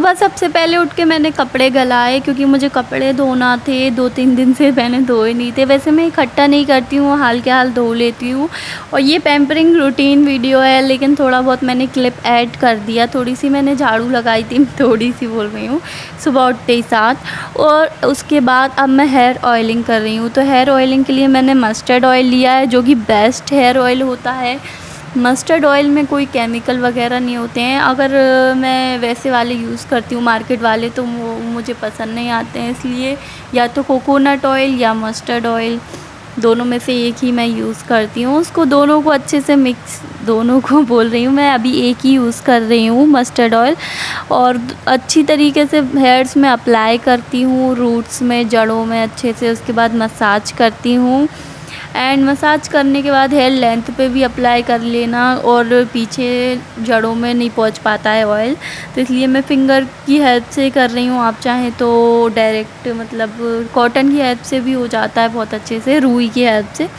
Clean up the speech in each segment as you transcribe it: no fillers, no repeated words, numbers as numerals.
सुबह सबसे पहले उठ के मैंने कपड़े गलाए, क्योंकि मुझे कपड़े धोना थे, 2-3 दिन से मैंने धोए नहीं थे। वैसे मैं इकट्ठा नहीं करती हूँ, हाल के हाल धो लेती हूँ। और ये पैम्परिंग रूटीन वीडियो है, लेकिन थोड़ा बहुत मैंने क्लिप ऐड कर दिया। थोड़ी-सी मैंने झाड़ू लगाई थी, थोड़ी-सी बोल रही हूँ, सुबह उठते ही साथ। और उसके बाद अब मैं हेयर ऑयलिंग कर रही हूँ। तो हेयर ऑयलिंग के लिए मैंने मस्टर्ड ऑयल लिया है, जो कि बेस्ट हेयर ऑयल होता है। मस्टर्ड ऑयल में कोई केमिकल वगैरह नहीं होते हैं। अगर मैं वैसे वाले यूज़ करती हूँ मार्केट वाले, तो वो मुझे पसंद नहीं आते हैं, इसलिए या तो कोकोनट ऑयल या मस्टर्ड ऑयल, दोनों में से एक ही मैं यूज़ करती हूँ। उसको दोनों को अच्छे से मिक्स, दोनों को बोल रही हूँ मैं, अभी एक ही यूज़ कर रही हूँ मस्टर्ड ऑयल। और अच्छी तरीके से हेयर्स में अप्लाई करती हूँ, रूट्स में, जड़ों में अच्छे से। उसके बाद मसाज करती हूँ, एंड मसाज करने के बाद हेयर लेंथ पे भी अप्लाई कर लेना। और पीछे जड़ों में नहीं पहुंच पाता है ऑयल, तो इसलिए मैं फिंगर की हेल्प से कर रही हूँ। आप चाहें तो डायरेक्ट, मतलब कॉटन की हेल्प से भी हो जाता है बहुत अच्छे से, रुई की हेल्प से।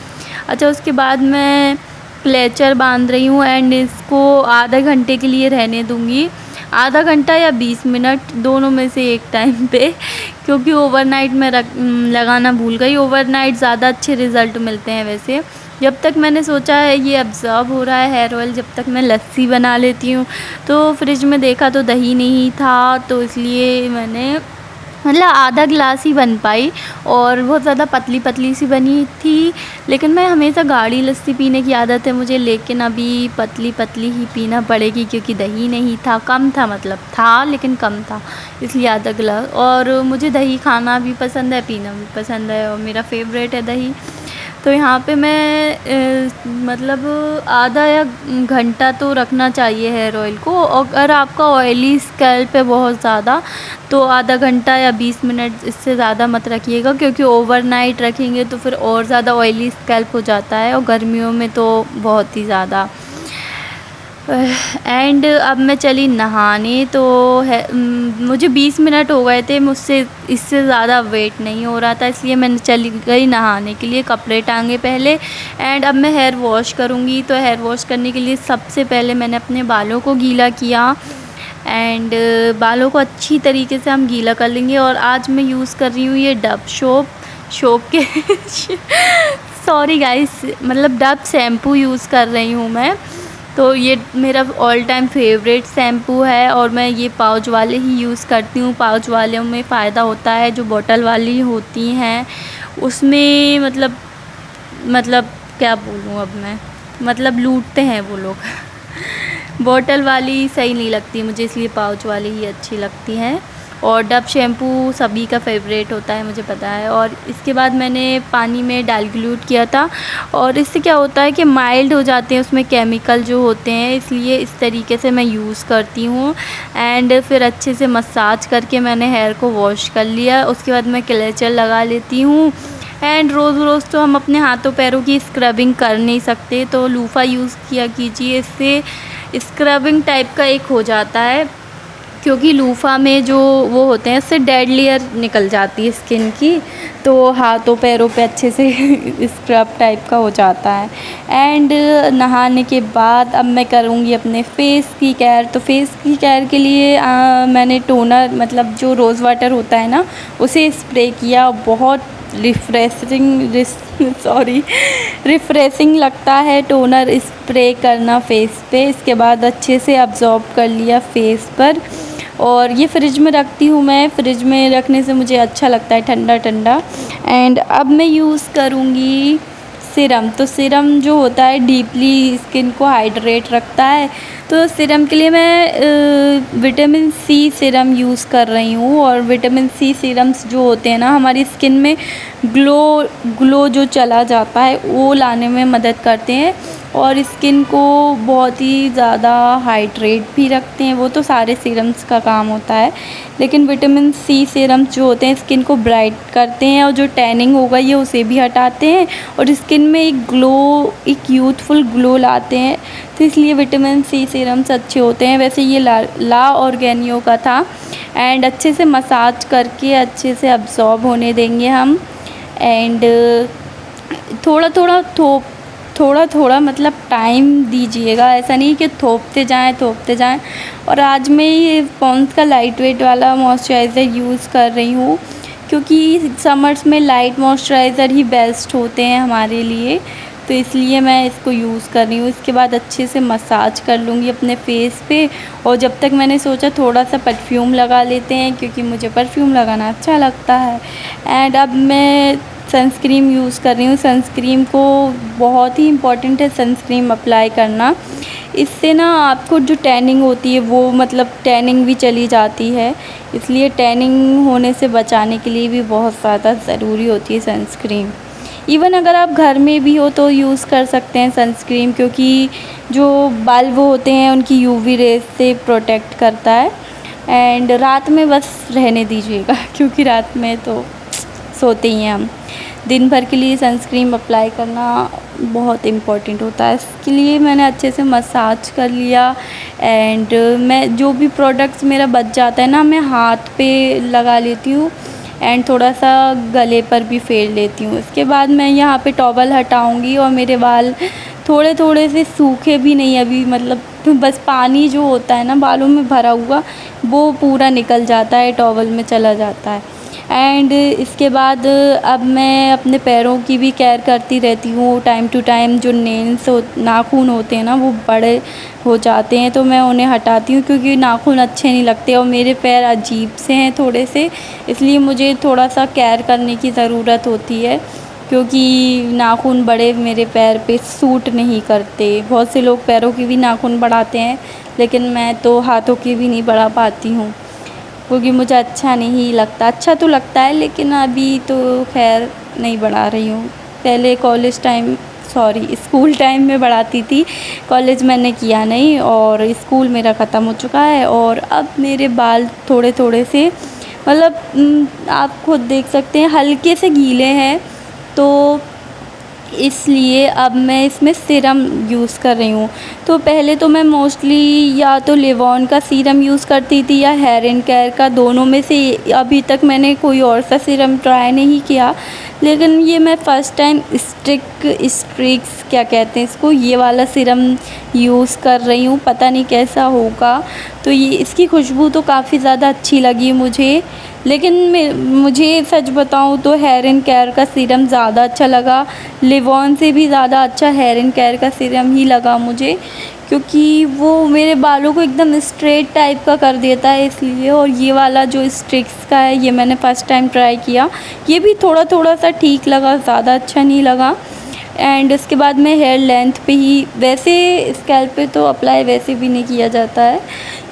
अच्छा, उसके बाद मैं क्लेचर बांध रही हूँ, एंड इसको आधा घंटे के लिए रहने दूँगी। आधा घंटा या 20 मिनट, दोनों में से एक टाइम पे, क्योंकि ओवरनाइट में लगाना भूल गई। ओवरनाइट ज़्यादा अच्छे रिज़ल्ट मिलते हैं वैसे। जब तक मैंने सोचा है ये अब्ज़ॉर्ब हो रहा है हेयर ऑयल, जब तक मैं लस्सी बना लेती हूँ। तो फ्रिज में देखा तो दही नहीं था, तो इसलिए मैंने, मतलब आधा गिलास ही बन पाई, और बहुत ज़्यादा पतली पतली सी बनी थी। लेकिन मैं हमेशा गाढ़ी लस्सी पीने की आदत है मुझे, लेकिन अभी पतली पतली ही पीना पड़ेगी, क्योंकि दही नहीं था, कम था, मतलब था लेकिन कम था, इसलिए आधा गिलास। और मुझे दही खाना भी पसंद है, पीना भी पसंद है, और मेरा फेवरेट है दही। तो यहाँ पे मैं मतलब आधा या घंटा तो रखना चाहिए हेयर ऑयल को। अगर आपका ऑयली स्कैल्प है बहुत ज़्यादा, तो आधा घंटा या 20 मिनट, इससे ज़्यादा मत रखिएगा, क्योंकि ओवरनाइट रखेंगे तो फिर और ज़्यादा ऑयली स्कैल्प हो जाता है, और गर्मियों में तो बहुत ही ज़्यादा। एंड अब मैं चली नहाने, तो मुझे 20 मिनट हो गए थे, मुझसे इससे ज़्यादा वेट नहीं हो रहा था, इसलिए मैंने चली गई नहाने के लिए। कपड़े टांगे पहले, एंड अब मैं हेयर वॉश करूँगी। तो हेयर वॉश करने के लिए सबसे पहले मैंने अपने बालों को गीला किया, एंड बालों को अच्छी तरीके से हम गीला कर लेंगे। और आज मैं यूज़ कर रही हूँ ये डव शोप के सॉरी गाइस, मतलब डव शैम्पू यूज़ कर रही हूँ मैं। तो ये मेरा ऑल टाइम फेवरेट शैम्पू है, और मैं ये पाउच वाले ही यूज़ करती हूँ। पाउच वाले में फ़ायदा होता है, जो बॉटल वाली होती हैं उसमें मतलब क्या बोलूँ अब मैं, मतलब लूटते हैं वो लोग बॉटल वाली सही नहीं लगती मुझे, इसलिए पाउच वाली ही अच्छी लगती हैं। और डव शैम्पू सभी का फेवरेट होता है, मुझे पता है। और इसके बाद मैंने पानी में डाइल्यूट किया था, और इससे क्या होता है कि माइल्ड हो जाते हैं उसमें केमिकल जो होते हैं, इसलिए इस तरीके से मैं यूज़ करती हूँ। एंड फिर अच्छे से मसाज करके मैंने हेयर को वॉश कर लिया। उसके बाद मैं क्लेचर लगा लेती हूँ। एंड रोज़ तो हम अपने हाथों पैरों की स्क्रबिंग कर नहीं सकते, तो लूफ़ा यूज़ किया कीजिए, इससे स्क्रबिंग टाइप का एक हो जाता है, क्योंकि लूफ़ा में जो वो होते हैं उससे डेड लेयर निकल जाती है स्किन की, तो हाथों पैरों पे अच्छे से स्क्रब टाइप का हो जाता है। एंड नहाने के बाद अब मैं करूँगी अपने फेस की केयर। तो फेस की केयर के लिए मैंने टोनर, मतलब जो रोज़ वाटर होता है ना, उसे स्प्रे किया। बहुत रिफ़्रेशिंग लगता है टोनर स्प्रे करना फेस पे। इसके बाद अच्छे से अब्ज़ॉर्ब कर लिया फेस पर, और ये फ्रिज में रखती हूँ मैं। फ्रिज में रखने से मुझे अच्छा लगता है, ठंडा ठंडा। एंड अब मैं यूज़ करूँगी सीरम। तो सीरम जो होता है डीपली स्किन को हाइड्रेट रखता है, तो सीरम के लिए मैं विटामिन सी सीरम यूज़ कर रही हूँ। और विटामिन सी सीरम्स जो होते हैं ना, हमारी स्किन में ग्लो जो चला जाता है वो लाने में मदद करते हैं, और स्किन को बहुत ही ज़्यादा हाइड्रेट भी रखते हैं। वो तो सारे सीरम्स का काम होता है, लेकिन विटामिन सी सीरम्स जो होते हैं स्किन को ब्राइट करते हैं, और जो टैनिंग हो गई है उसे भी हटाते हैं, और स्किन में एक यूथफुल ग्लो लाते हैं। तो इसलिए विटामिन सी सीरम्स अच्छे होते हैं। वैसे ये ला ऑर्गेनियो का था। एंड अच्छे से मसाज करके अच्छे से अब्ज़ॉर्ब होने देंगे हम। एंड थोड़ा थोड़ा मतलब टाइम दीजिएगा, ऐसा नहीं कि थोपते जाएं। और आज मैं ये पॉन्ड्स का लाइट वेट वाला मॉइस्चराइज़र यूज़ कर रही हूँ, क्योंकि समर्स में लाइट मॉइस्चराइज़र ही बेस्ट होते हैं हमारे लिए, तो इसलिए मैं इसको यूज़ कर रही हूँ। इसके बाद अच्छे से मसाज कर लूँगी अपने फेस पे, और जब तक मैंने सोचा थोड़ा सा परफ्यूम लगा लेते हैं, क्योंकि मुझे परफ्यूम लगाना अच्छा लगता है। एंड अब मैं सनस्क्रीन यूज़ कर रही हूँ। सनस्क्रीन को बहुत ही इम्पॉर्टेंट है सनस्क्रीन अप्लाई करना, इससे ना आपको जो टैनिंग होती है वो मतलब टैनिंग भी चली जाती है, इसलिए टैनिंग होने से बचाने के लिए भी बहुत ज़्यादा ज़रूरी होती है सनस्क्रीन। इवन अगर आप घर में भी हो तो यूज़ कर सकते हैं सनस्क्रीन, क्योंकि जो बल्ब होते हैं उनकी यूवी रेज से प्रोटेक्ट करता है। एंड रात में बस रहने दीजिएगा क्योंकि रात में तो सोते ही हैं हम। दिन भर के लिए सनस्क्रीन अप्लाई करना बहुत इम्पॉर्टेंट होता है। इसके लिए मैंने अच्छे से मसाज कर लिया, एंड मैं जो भी प्रोडक्ट्स मेरा बच जाता है ना, मैं हाथ पे लगा लेती हूँ एंड थोड़ा सा गले पर भी फेर लेती हूँ। इसके बाद मैं यहाँ पे टॉवल हटाऊँगी, और मेरे बाल थोड़े थोड़े से सूखे भी नहीं अभी, मतलब बस पानी जो होता है ना बालों में भरा हुआ वो पूरा निकल जाता है, टॉवल में चला जाता है। एंड इसके बाद अब मैं अपने पैरों की भी केयर करती रहती हूँ टाइम टू टाइम। जो नाखून होते हैं ना वो बड़े हो जाते हैं, तो मैं उन्हें हटाती हूँ, क्योंकि नाखून अच्छे नहीं लगते और मेरे पैर अजीब से हैं थोड़े से, इसलिए मुझे थोड़ा सा केयर करने की ज़रूरत होती है, क्योंकि नाखून बड़े मेरे पैर पे सूट नहीं करते। बहुत से लोग पैरों की भी नाखून बढ़ाते हैं, लेकिन मैं तो हाथों की भी नहीं बढ़ा पाती हूँ, क्योंकि मुझे अच्छा नहीं लगता। अच्छा तो लगता है, लेकिन अभी तो खैर नहीं बढ़ा रही हूँ। पहले स्कूल टाइम में बढ़ाती थी, कॉलेज मैंने किया नहीं, और स्कूल मेरा ख़त्म हो चुका है। और अब मेरे बाल थोड़े थोड़े से मतलब आप खुद देख सकते हैं हल्के से गीले हैं, तो इसलिए अब मैं इसमें सीरम यूज़ कर रही हूँ। तो पहले तो मैं मोस्टली या तो लिवॉन का सीरम यूज़ करती थी या हेयर एंड केयर का, दोनों में से अभी तक मैंने कोई और सा सीरम ट्राई नहीं किया। लेकिन ये मैं फ़र्स्ट टाइम स्ट्रिक्स क्या कहते हैं इसको, ये वाला सीरम यूज़ कर रही हूँ, पता नहीं कैसा होगा। तो ये इसकी खुशबू तो काफ़ी ज़्यादा अच्छी लगी मुझे, लेकिन मुझे सच बताऊँ तो हेयर एंड केयर का सीरम ज़्यादा अच्छा लगा। लिवॉन से भी ज़्यादा अच्छा हेयर एंड केयर का सीरम ही लगा मुझे, क्योंकि वो मेरे बालों को एकदम स्ट्रेट टाइप का कर देता है इसलिए। और ये वाला जो स्ट्रिक्स का है ये मैंने फ़र्स्ट टाइम ट्राई किया, ये भी थोड़ा थोड़ा सा ठीक लगा, ज़्यादा अच्छा नहीं लगा। एंड इसके बाद मैं हेयर लेंथ पे ही, वैसे स्कैल्प पे तो अप्लाई वैसे भी नहीं किया जाता है,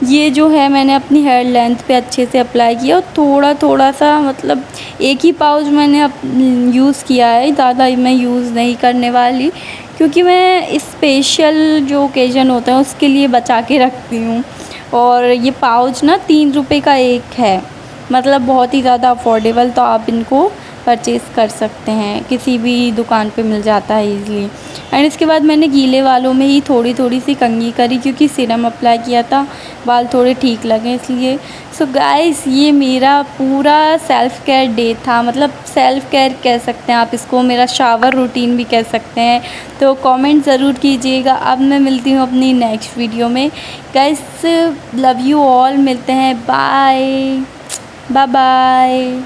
ये जो है मैंने अपनी हेयर लेंथ पे अच्छे से अप्लाई किया, और थोड़ा थोड़ा सा मतलब एक ही पाउच मैंने यूज़ किया है, ज़्यादा मैं यूज़ नहीं करने वाली, क्योंकि मैं स्पेशल जो ओकेज़न होता है उसके लिए बचा के रखती हूँ। और ये पाउच ना 3 रुपये का एक है, मतलब बहुत ही ज़्यादा अफोर्डेबल, तो आप इनको परचेज़ कर सकते हैं, किसी भी दुकान पे मिल जाता है ईज़िली। एंड इसके बाद मैंने गीले बालों में ही थोड़ी थोड़ी सी कंघी करी, क्योंकि सीरम अप्लाई किया था, बाल थोड़े ठीक लगे इसलिए। सो गाइस, ये मेरा पूरा सेल्फ़ केयर डे था, मतलब सेल्फ़ केयर कह सकते हैं आप इसको, मेरा शावर रूटीन भी कह सकते हैं। तो कमेंट ज़रूर कीजिएगा। अब मैं मिलती हूँ अपनी नेक्स्ट वीडियो में। गाइस, लव यू ऑल, मिलते हैं, बाय बाय बाय।